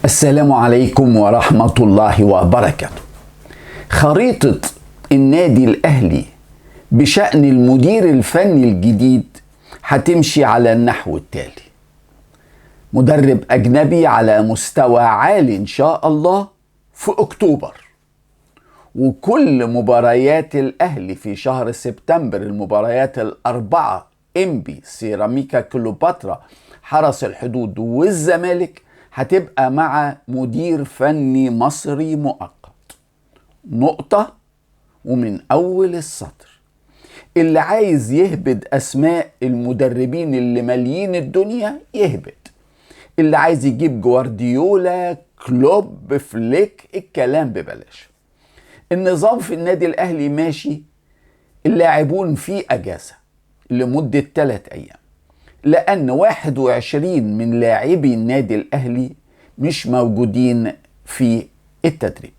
السلام عليكم ورحمة الله وبركاته. خريطة النادي الأهلي بشأن المدير الفني الجديد هتمشي على النحو التالي: مدرب أجنبي على مستوى عالي إن شاء الله في أكتوبر، وكل مباريات الأهلي في شهر سبتمبر، المباريات الأربعة، إنبي، سيراميكا كليوباترا، حرس الحدود والزمالك، هتبقى مع مدير فني مصري مؤقت. نقطة ومن أول السطر. اللي عايز يهبد أسماء المدربين اللي ماليين الدنيا يهبد. اللي عايز يجيب جوارديولا، كلوب، فليك، الكلام ببلاش. النظام في النادي الأهلي ماشي، اللاعبون فيه أجازة لمدة 3 أيام، لأن 21 من لاعبي النادي الأهلي مش موجودين في التدريب.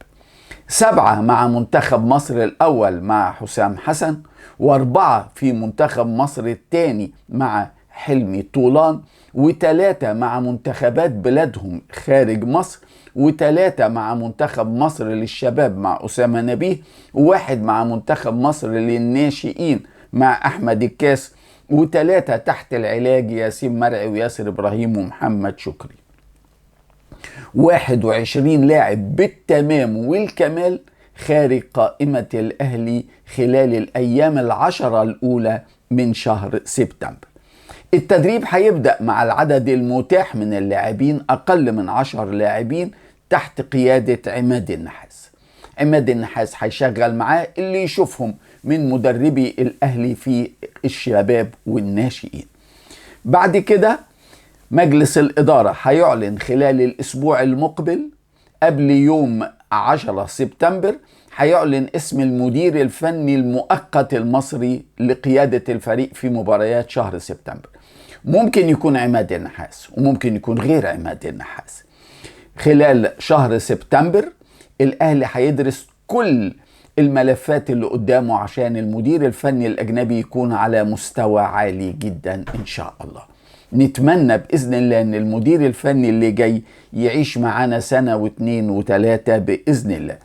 7 مع منتخب مصر الأول مع حسام حسن، و4 في منتخب مصر الثاني مع حلمي طولان، و3 مع منتخبات بلادهم خارج مصر، و3 مع منتخب مصر للشباب مع أسامة نبيه، و1 مع منتخب مصر للناشئين مع أحمد الكاس، و3 تحت العلاج ياسين مرعي وياسر إبراهيم ومحمد شكري. 21 لاعب بالتمام والكمال خارج قائمة الأهلي خلال الأيام 10 الأولى من شهر سبتمبر. التدريب هيبدأ مع العدد المتاح من اللاعبين، أقل من 10 لاعبين، تحت قيادة عماد النحاس. عماد النحاس هيشغل معاه اللي يشوفهم من مدربي الأهلي في الشباب والناشئين. بعد كده مجلس الإدارة هيعلن خلال الأسبوع المقبل، قبل يوم 10 سبتمبر، هيعلن اسم المدير الفني المؤقت المصري لقيادة الفريق في مباريات شهر سبتمبر. ممكن يكون عماد النحاس وممكن يكون غير عماد النحاس. خلال شهر سبتمبر الأهلي هيدرس كل الملفات اللي قدامه عشان المدير الفني الأجنبي يكون على مستوى عالي جدا إن شاء الله. نتمنى بإذن الله أن المدير الفني اللي جاي يعيش معانا 1 و2 و3 بإذن الله.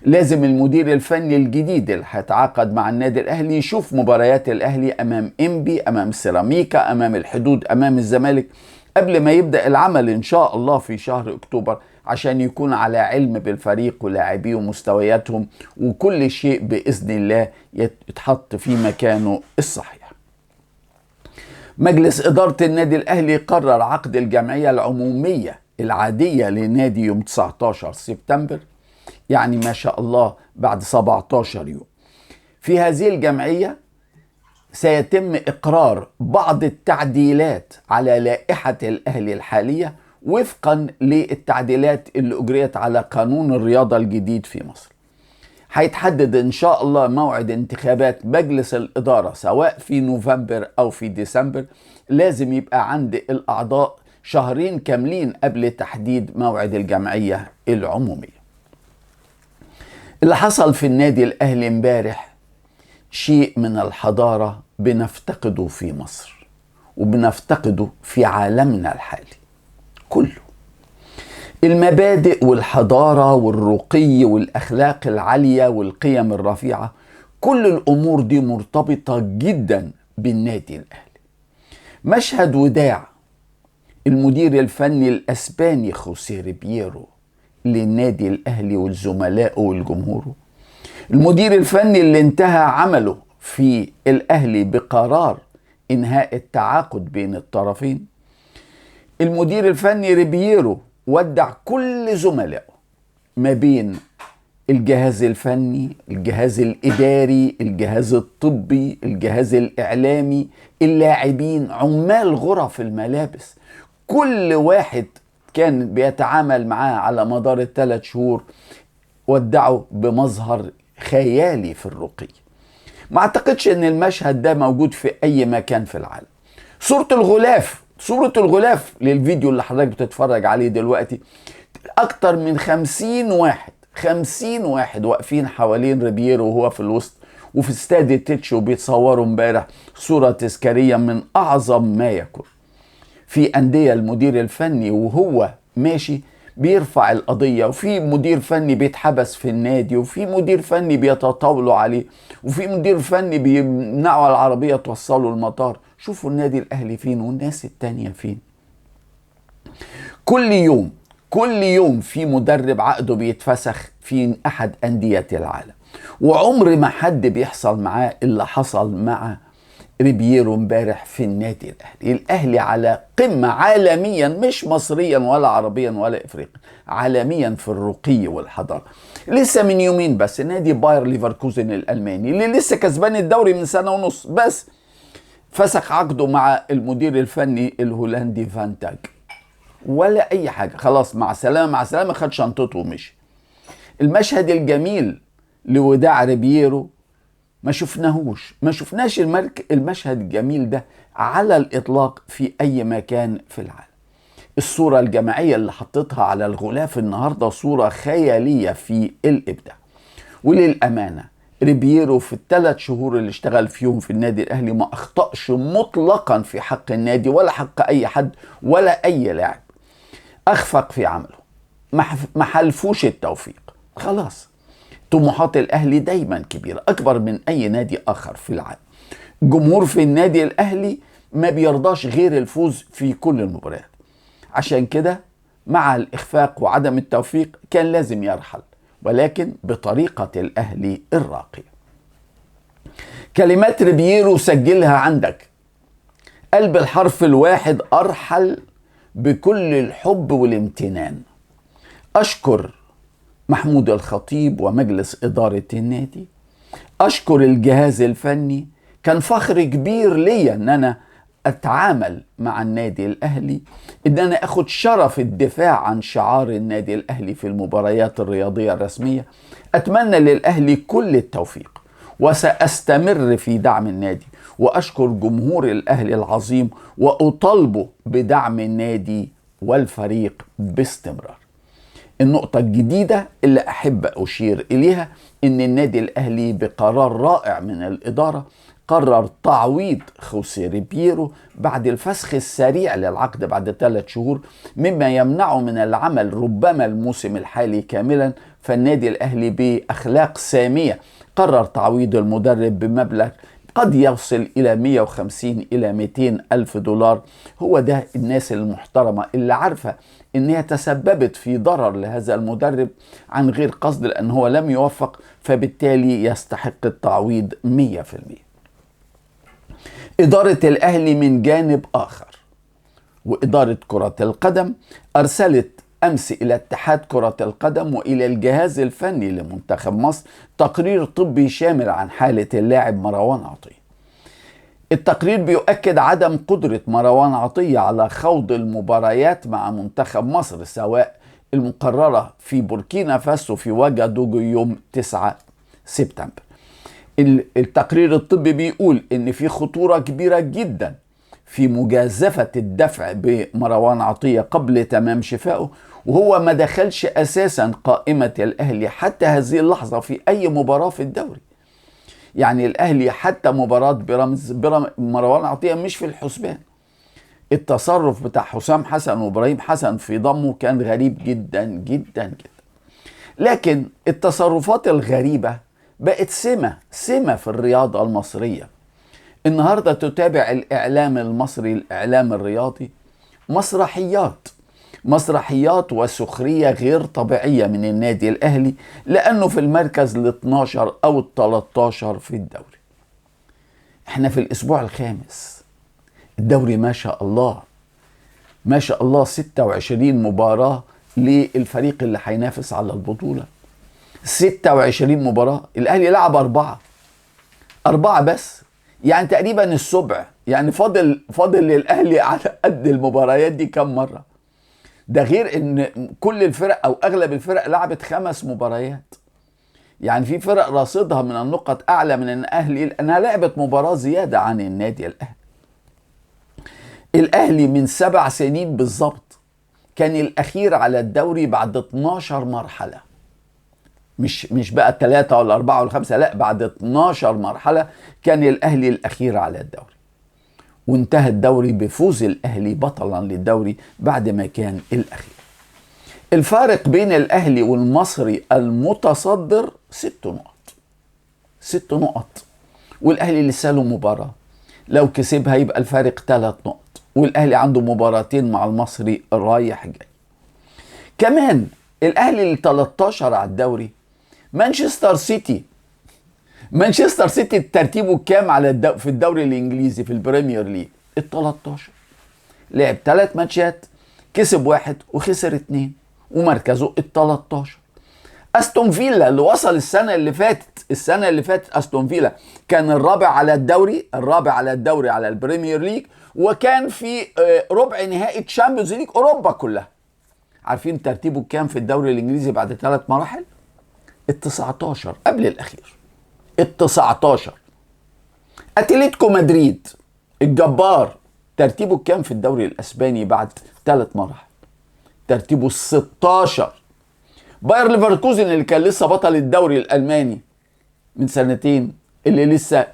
لازم المدير الفني الجديد اللي هيتعاقد مع النادي الأهلي يشوف مباريات الأهلي أمام إنبي، أمام سيراميكا، أمام الحدود، أمام الزمالك، قبل ما يبدأ العمل إن شاء الله في شهر أكتوبر، عشان يكون على علم بالفريق ولاعبيه ومستوياتهم، وكل شيء بإذن الله يتحط في مكانه الصحيح. مجلس إدارة النادي الأهلي قرر عقد الجمعية العمومية العادية لنادي يوم 19 سبتمبر، يعني ما شاء الله بعد 17 يوم. في هذه الجمعية سيتم إقرار بعض التعديلات على لائحة الأهلي الحالية وفقا للتعديلات اللي أجريت على قانون الرياضة الجديد في مصر. هيتحدد إن شاء الله موعد انتخابات مجلس الإدارة سواء في نوفمبر أو في ديسمبر. لازم يبقى عند الأعضاء 2 شهر كاملين قبل تحديد موعد الجمعية العمومية. اللي حصل في النادي الأهلي امبارح شيء من الحضارة بنفتقده في مصر وبنفتقده في عالمنا الحالي كله. المبادئ والحضارة والرقي والأخلاق العالية والقيم الرفيعة، كل الأمور دي مرتبطة جدا بالنادي الأهلي. مشهد وداع المدير الفني الأسباني خوسيه ريبييرو للنادي الأهلي والزملاء والجمهور، المدير الفني اللي انتهى عمله في الأهلي بقرار إنهاء التعاقد بين الطرفين. المدير الفني ريبييرو ودع كل زملائه، ما بين الجهاز الفني، الجهاز الإداري، الجهاز الطبي، الجهاز الإعلامي، اللاعبين، عمال غرف الملابس، كل واحد كان بيتعامل معاه على مدار ال3 شهور ودعه بمظهر خيالي في الرقي. ما اعتقدش ان المشهد ده موجود في اي مكان في العالم. صورة الغلاف للفيديو اللي حضرتك بتتفرج عليه دلوقتي، اكتر من 50 واحد واقفين حوالين ريبييرو وهو في الوسط، وفي استاد التتش بيتصوروا امبارح صورة تذكارية من اعظم ما يكون. في أندية المدير الفني وهو ماشي بيرفع القضية، وفي مدير فني بيتحبس في النادي، وفي مدير فني بيتطاولوا عليه، وفي مدير فني بيمنعوا العربية توصلوا المطار. شوفوا النادي الأهلي فين والناس التانية فين. كل يوم في مدرب عقده بيتفسخ في أحد أندية العالم، وعمر ما حد بيحصل معاه اللي حصل مع ريبييرو امبارح في النادي الأهلي. الأهلي على قمة عالميا، مش مصريا ولا عربيا ولا إفريقيا، عالميا في الرقي والحضارة. لسه من يومين بس نادي باير ليفركوزن الألماني اللي لسه كسبان الدوري من سنة ونص بس فسخ عقده مع المدير الفني الهولندي فان تاج، ولا اي حاجه، خلاص مع السلامه مع السلامه، خد شنطته ومشي. المشهد الجميل لوداع ريبييرو ما شفناش المشهد الجميل ده على الاطلاق في اي مكان في العالم. الصوره الجماعيه اللي حطيتها على الغلاف النهارده صوره خياليه في الابداع. وللامانه ريبييرو في ال3 شهور اللي اشتغل فيهم في النادي الاهلي ما اخطاش مطلقا في حق النادي ولا حق اي حد ولا اي لاعب. اخفق في عمله، ما حلفوش التوفيق. خلاص، طموحات الاهلي دايما كبيره، اكبر من اي نادي اخر في العالم. جمهور في النادي الاهلي ما بيرضاش غير الفوز في كل المباريات. عشان كده مع الاخفاق وعدم التوفيق كان لازم يرحل، ولكن بطريقه الاهلي الراقيه. كلمات ريبييرو سجلها عندك. قلب الحرف الواحد: ارحل بكل الحب والامتنان. أشكر محمود الخطيب ومجلس إدارة النادي، أشكر الجهاز الفني. كان فخر كبير ليا أن أنا أتعامل مع النادي الأهلي، أن أنا أخد شرف الدفاع عن شعار النادي الأهلي في المباريات الرياضية الرسمية. أتمنى للأهلي كل التوفيق وسأستمر في دعم النادي، وأشكر جمهور الأهلي العظيم وأطالبه بدعم النادي والفريق باستمرار. النقطة الجديدة اللي أحب أشير إليها إن النادي الأهلي بقرار رائع من الإدارة قرر تعويض خوسيه ريبييرو بعد الفسخ السريع للعقد بعد 3 شهور، مما يمنعه من العمل ربما الموسم الحالي كاملا. فالنادي الأهلي بأخلاق سامية قرر تعويض المدرب بمبلغ قد يوصل إلى 150 إلى 200 ألف دولار. هو ده الناس المحترمة اللي عارفة إنها تسببت في ضرر لهذا المدرب عن غير قصد، لأن هو لم يوفق، فبالتالي يستحق التعويض 100%. إدارة الأهلي من جانب آخر وإدارة كرة القدم أرسلت أمس إلى اتحاد كرة القدم وإلى الجهاز الفني لمنتخب مصر تقرير طبي شامل عن حالة اللاعب مروان عطية. التقرير بيؤكد عدم قدرة مروان عطية على خوض المباريات مع منتخب مصر، سواء المقررة في بوركينا فاسو في وجدوجو يوم 9 سبتمبر. التقرير الطبي بيقول إن في خطورة كبيرة جدا في مجازفة الدفع بمروان عطية قبل تمام شفائه، وهو ما دخلش أساسا قائمة الأهلي حتى هذه اللحظة في أي مباراة في الدوري. يعني الأهلي حتى مباراة بيراميدز مروان عطية مش في الحسبان. التصرف بتاع حسام حسن وإبراهيم حسن في ضمه كان غريب جدا جدا جدا. لكن التصرفات الغريبة بقت سمة في الرياضة المصرية. النهاردة تتابع الإعلام المصري، الإعلام الرياضي، مسرحيات وسخرية غير طبيعية من النادي الأهلي لأنه في المركز ال12 أو ال13 في الدوري. احنا في الأسبوع الخامس، الدوري ما شاء الله 26 مباراة للفريق اللي هينافس على البطولة. 26 مباراة، الأهلي لعب 4 بس، يعني تقريبا السبع. يعني فاضل للأهلي على قد المباريات دي كم مرة. ده غير ان كل الفرق او اغلب الفرق لعبت 5 مباريات. يعني في فرق راصدها من النقط اعلى من الاهلي لانها لعبت مباراة زيادة عن النادي الاهلي. الاهلي من 7 سنين بالظبط كان الاخير على الدوري بعد 12 مرحلة، مش بقى 3 ولا 4 ولا 5، لا، بعد 12 مرحلة كان الاهلي الاخير على الدوري، وانتهى الدوري بفوز الأهلي بطلا للدوري بعد ما كان الأخير. الفارق بين الاهلي والمصري المتصدر 6 نقط. 6 نقط، والاهلي لسه له مباراة، لو كسبها يبقى الفارق 3 نقط، والاهلي عنده مباراتين مع المصري رايح جاي. كمان الاهلي ال 13 على الدوري. مانشستر سيتي ترتيبه كام على في الدوري الانجليزي في البريمير ليج؟ ال 13. لعب 3 ماتشات، كسب 1 وخسر 2، ومركزه ال 13. استون فيلا اللي وصل السنه اللي فاتت استون فيلا كان الرابع على الدوري على البريمير ليج، وكان في ربع نهائي تشامبيونز ليج اوروبا كلها. عارفين ترتيبه كام في الدوري الانجليزي بعد 3 مراحل؟ ال 19 قبل الاخير. ال 19. اتلتيكو مدريد الجبار ترتيبه كام في الدوري الاسباني بعد 3 مراحل؟ ترتيبه 16. باير ليفركوزن اللي كان لسه بطل الدوري الالماني من سنتين، اللي لسه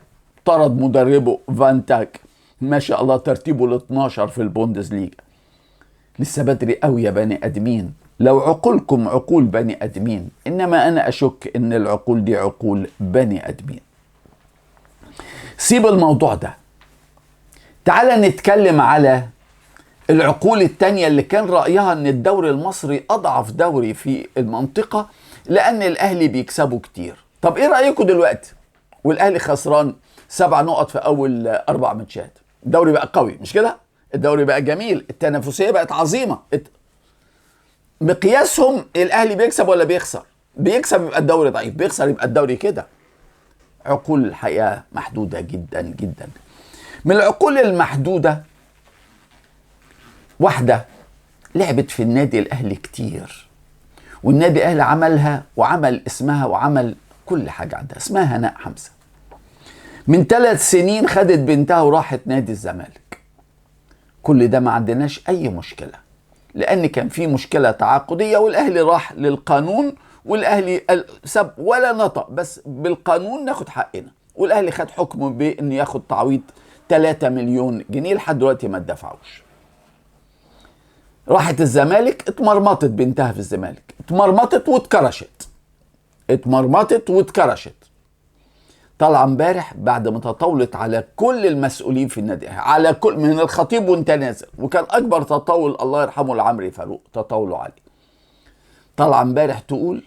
طرد مدربه فان تاك، ما شاء الله ترتيبه ال 12 في البوندسليغا. لسه بدري قوي يا بني ادمين، لو عقولكم عقول بني ادمين، انما انا اشك ان العقول دي عقول بني ادمين. سيب الموضوع ده، تعال نتكلم على العقول التانية اللي كان رأيها ان الدوري المصري اضعف دوري في المنطقة لان الاهلي بيكسبوا كتير. طب ايه رأيكم دلوقتي والاهلي خسران 7 نقط في اول 4 ماتشات؟ الدوري بقى قوي مش كده؟ الدوري بقى جميل، التنافسية بقت عظيمة. مقياسهم الاهلي بيكسب ولا بيخسر؟ بيكسب يبقى الدوري ضعيف، بيخسر يبقى الدوري كده. عقول الحياة محدودة جدا جدا. من العقول المحدودة واحدة لعبت في النادي الاهلي كتير، والنادي الاهلي عملها وعمل اسمها وعمل كل حاجة عندها، اسمها هناء حمزة. من 3 سنين خدت بنتها وراحت نادي الزمالك. كل ده ما عندناش اي مشكلة، لان كان في مشكلة تعاقدية والاهلي راح للقانون، والاهلي سب ولا نطق، بس بالقانون ناخد حقنا، والاهلي خد حكم بان ياخد تعويض 3 مليون جنيه لحد دلوقتي ما اتدفعوش. راحت الزمالك، اتمرمطت بنتها في الزمالك، اتمرمطت واتكرشت. طلع امبارح بعد ما تطاولت على كل المسؤولين في النادي، على كل من الخطيب وانت نازل، وكان اكبر تطاول الله يرحمه العمري فاروق تطاولوا عليه. طلع امبارح تقول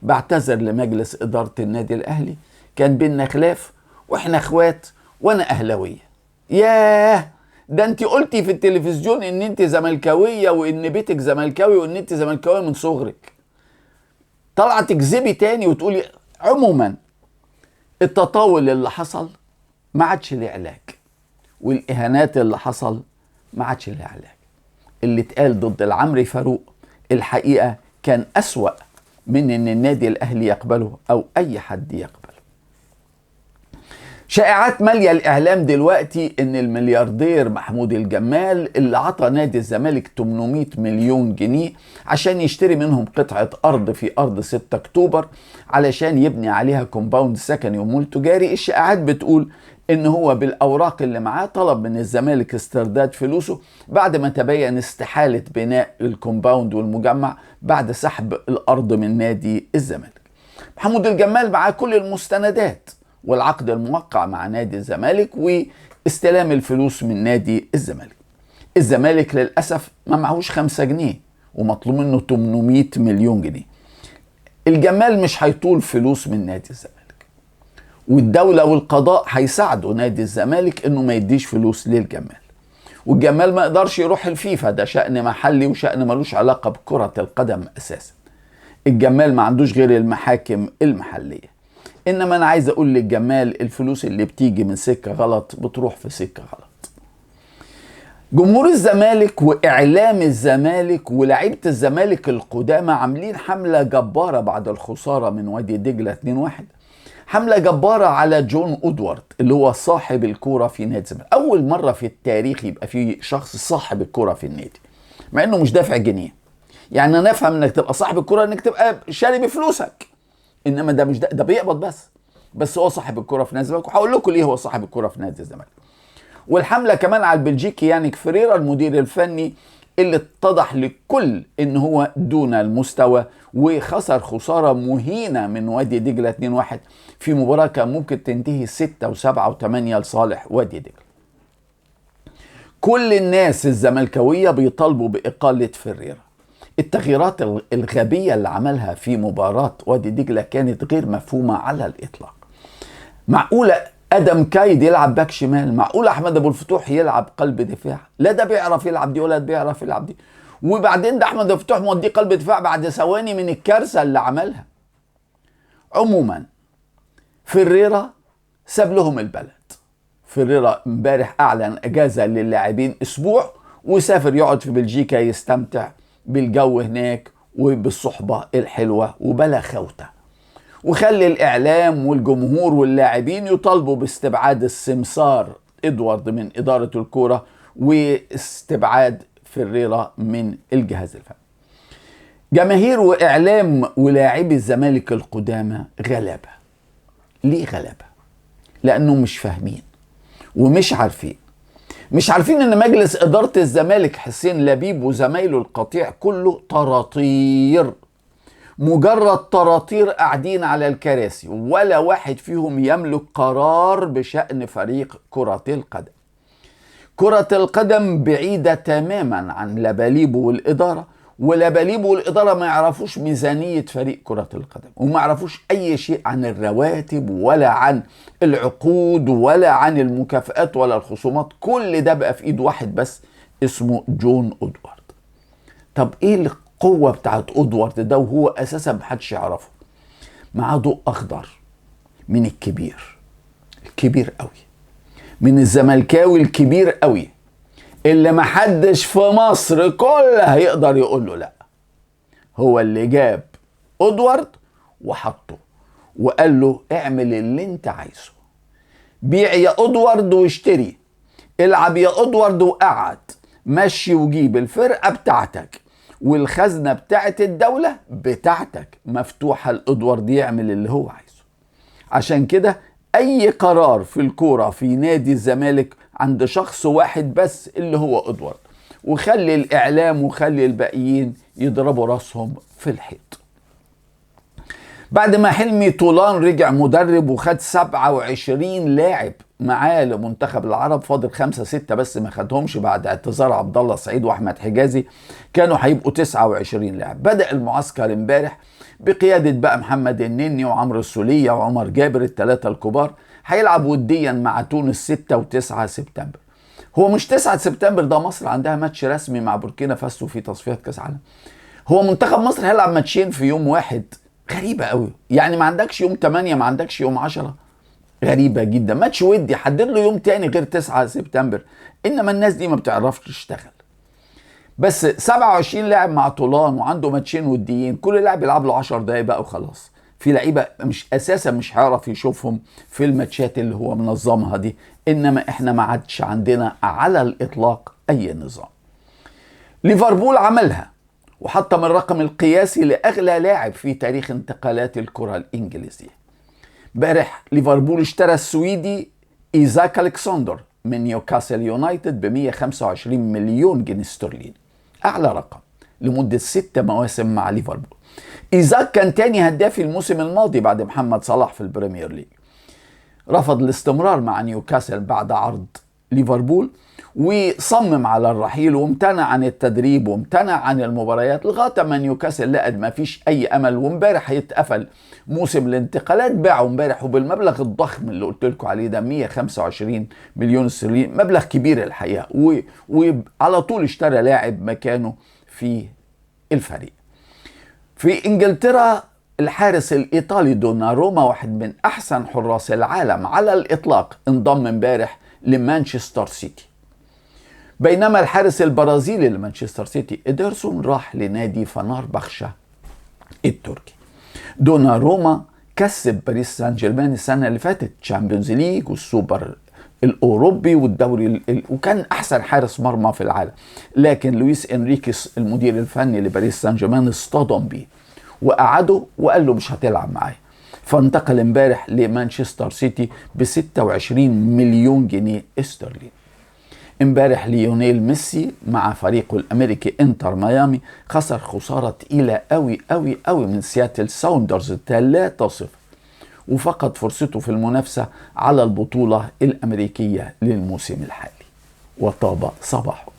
بعتذر لمجلس اداره النادي الاهلي، كان بينا خلاف واحنا اخوات وانا اهلاويه. ياه، ده انت قلتي في التلفزيون ان انت زملكاويه وان بيتك زملكاوي وان انت زملكاويه من صغرك. طلعت تكذبي تاني وتقولي. عموما التطاول اللي حصل ما عادش ليه علاج، والاهانات اللي حصل ما عادش ليه علاج. اللي اتقال ضد العمري فاروق الحقيقه كان اسوأ من ان النادي الاهلي يقبله او اي حد يقبله. شائعات ماليه الاعلام دلوقتي ان الملياردير محمود الجمال اللي عطى نادي الزمالك 800 مليون جنيه عشان يشتري منهم قطعه ارض في ارض 6 اكتوبر علشان يبني عليها كومباوند سكني ومول تجاري. الشائعات بتقول ان هو بالاوراق اللي معاه طلب من الزمالك استرداد فلوسه بعد ما تبين استحاله بناء الكومباوند والمجمع بعد سحب الارض من نادي الزمالك. محمود الجمال معاه كل المستندات والعقد الموقع مع نادي الزمالك واستلام الفلوس من نادي الزمالك. الزمالك للأسف ما معهوش 5 جنيه ومطلوب منه 800 مليون جنيه. الجمال مش هيطول فلوس من نادي الزمالك، والدولة والقضاء هيساعدوا نادي الزمالك انه ما يديش فلوس للجمال، والجمال ما يقدرش يروح الفيفا، ده شأن محلي وشأن ملوش علاقة بكرة القدم أساسا. الجمال ما عندوش غير المحاكم المحلية. انما انا عايز اقول للجمال الفلوس اللي بتيجي من سكة غلط بتروح في سكة غلط. جمهور الزمالك واعلام الزمالك ولاعيبه الزمالك القدامى عاملين حملة جبارة بعد الخسارة من وادي دجلة 2-1. حملة جبارة على جون أودوارد اللي هو صاحب الكورة في نادي الزمالك. اول مرة في التاريخ يبقى في شخص صاحب الكورة في النادي مع انه مش دافع جنيه. يعني انا افهم انك تبقى صاحب الكورة انك تبقى شاري بفلوسك، انما ده مش ده بيقبض بس هو صاحب الكرة في نادي الزمالك، وهقول لكم ليه هو صاحب الكرة في نادي الزمالك. والحملة كمان على البلجيكي يانيك فريرا المدير الفني اللي اتضح للكل ان هو دون المستوى، وخسر خسارة مهينة من وادي دجلة 2-1 في مباراة كان ممكن تنتهي 6 و7 و8 لصالح وادي دجلة. كل الناس الزملكاوية بيطالبوا بإقالة فيريرا. التغييرات الغبية اللي عملها في مباراة وادي دجلة كانت غير مفهومة على الإطلاق. معقولة ادم كايد يلعب باك شمال؟ معقول احمد ابو الفتوح يلعب قلب دفاع؟ لا ده بيعرف يلعب دي ولا ده بيعرف يلعب دي. وبعدين ده احمد ابو الفتوح موديه قلب دفاع بعد ثواني من الكارثه اللي عملها. عموما فيريرا ساب لهم البلد. فيريرا امبارح اعلن اجازه للاعبين اسبوع وسافر يقعد في بلجيكا يستمتع بالجو هناك وبالصحبه الحلوه وبلا خوته، وخلي الإعلام والجمهور واللاعبين يطالبوا باستبعاد السمسار إدوارد من إدارة الكورة واستبعاد فيريرا من الجهاز الفني. جماهير وإعلام ولاعبي الزمالك القدامى غلابة. ليه غلابة؟ لأنهم مش فاهمين ومش عارفين. مش عارفين إن مجلس إدارة الزمالك حسين لبيب وزمايله القطيع كله طراطير، مجرد طراطير قاعدين على الكراسي، ولا واحد فيهم يملك قرار بشأن فريق كرة القدم. كرة القدم بعيدة تماما عن لباليبو والإدارة، ولباليبو والإدارة ما يعرفوش ميزانية فريق كرة القدم، وما يعرفوش أي شيء عن الرواتب ولا عن العقود ولا عن المكافآت ولا الخصومات. كل ده بقى في إيد واحد بس اسمه جون أدوارد. طب إيه القوة بتاعت أدوارد ده وهو أساسا محدش يعرفه؟ معاه ضوء أخضر من الكبير قوي، من الزملكاوي الكبير قوي اللي محدش في مصر كلها يقدر يقول له لا. هو اللي جاب أدوارد وحطه وقال له اعمل اللي انت عايزه، بيع يا أدوارد واشتري، العب يا أدوارد وقعد، مشي وجيب، الفرقة بتاعتك والخزنة بتاعت الدولة بتاعتك مفتوحة لإدوارد يعمل اللي هو عايزه. عشان كده أي قرار في الكورة في نادي الزمالك عند شخص واحد بس اللي هو إدوارد، وخلي الإعلام وخلي الباقيين يضربوا راسهم في الحيط. بعد ما حلمي طولان رجع مدرب وخد 27 لاعب معاه لمنتخب العرب، فاضل 5-6 بس ما خدهمش بعد اعتذار عبد الله السعيد واحمد حجازي، كانوا هيبقوا 29 لاعب. بدأ المعسكر امبارح بقيادة بقى محمد النني وعمرو السولية وعمر جابر، الثلاثة الكبار. هيلعب وديا مع تونس 6 و9 سبتمبر. هو مش 9 سبتمبر ده مصر عندها ماتش رسمي مع بوركينا فاسو في تصفيات كاس عالم. هو منتخب مصر هيلعب ماتشين في يوم واحد. غريبة قوي، يعني ما عندكش يوم 8، ما عندكش يوم 10. غريبة جدا. ماتش ودي حدد له يوم تاني غير 9 سبتمبر. انما الناس دي ما بتعرفش تشتغل. بس 27 لاعب مع طولان وعنده ماتشين وديين، كل لاعب يلعب له 10 دقايق بقى وخلاص. في لعيبة مش اساسا مش هيعرف يشوفهم في الماتشات اللي هو منظمها دي. انما احنا ما عادش عندنا على الاطلاق اي نظام. ليفربول عملها وحطم الرقم القياسي لأغلى لاعب في تاريخ انتقالات الكرة الإنجليزية. امبارح ليفربول اشترى السويدي إيزاك ألكسندر من نيوكاسل يونايتد ب 125 مليون جنيه استرليني، أعلى رقم لمدة 6 مواسم مع ليفربول. إيزاك كان تاني هداف الموسم الماضي بعد محمد صلاح في البريمير ليج. رفض الاستمرار مع نيوكاسل بعد عرض ليفربول، وصمم على الرحيل وامتنع عن التدريب وامتنع عن المباريات لغايه ما نيوكاسل لقى ما فيش اي امل. وامبارح هيتقفل موسم الانتقالات، باعوا امبارح وبالمبلغ الضخم اللي قلت لكم عليه ده 125 مليون استرليني، مبلغ كبير الحقيقه. وعلى طول اشترى لاعب مكانه في الفريق. في انجلترا الحارس الايطالي دوناروما، واحد من احسن حراس العالم على الاطلاق، انضم امبارح لمانشستر سيتي. بينما الحارس البرازيلي لمانشستر سيتي إدرسون راح لنادي فنربخشة التركي. دوناروما كسب باريس سان جيرمان السنة اللي فاتت تشامبيونز ليج والسوبر الأوروبي والدوري وكان أحسن حارس مرمى في العالم. لكن لويس إنريكيس المدير الفني لباريس سان جيرمان اصطدم بيه وقعده وقال له مش هتلعب معايا. فانتقل امبارح لمانشستر سيتي ب 26 مليون جنيه استرليني. امبارح ليونيل ميسي مع فريقه الامريكي انتر ميامي خسر خسارة تقيلة قوي قوي قوي من سياتل ساوندرز 3-0، وفقد فرصته في المنافسة على البطولة الامريكية للموسم الحالي. وطاب صباحه.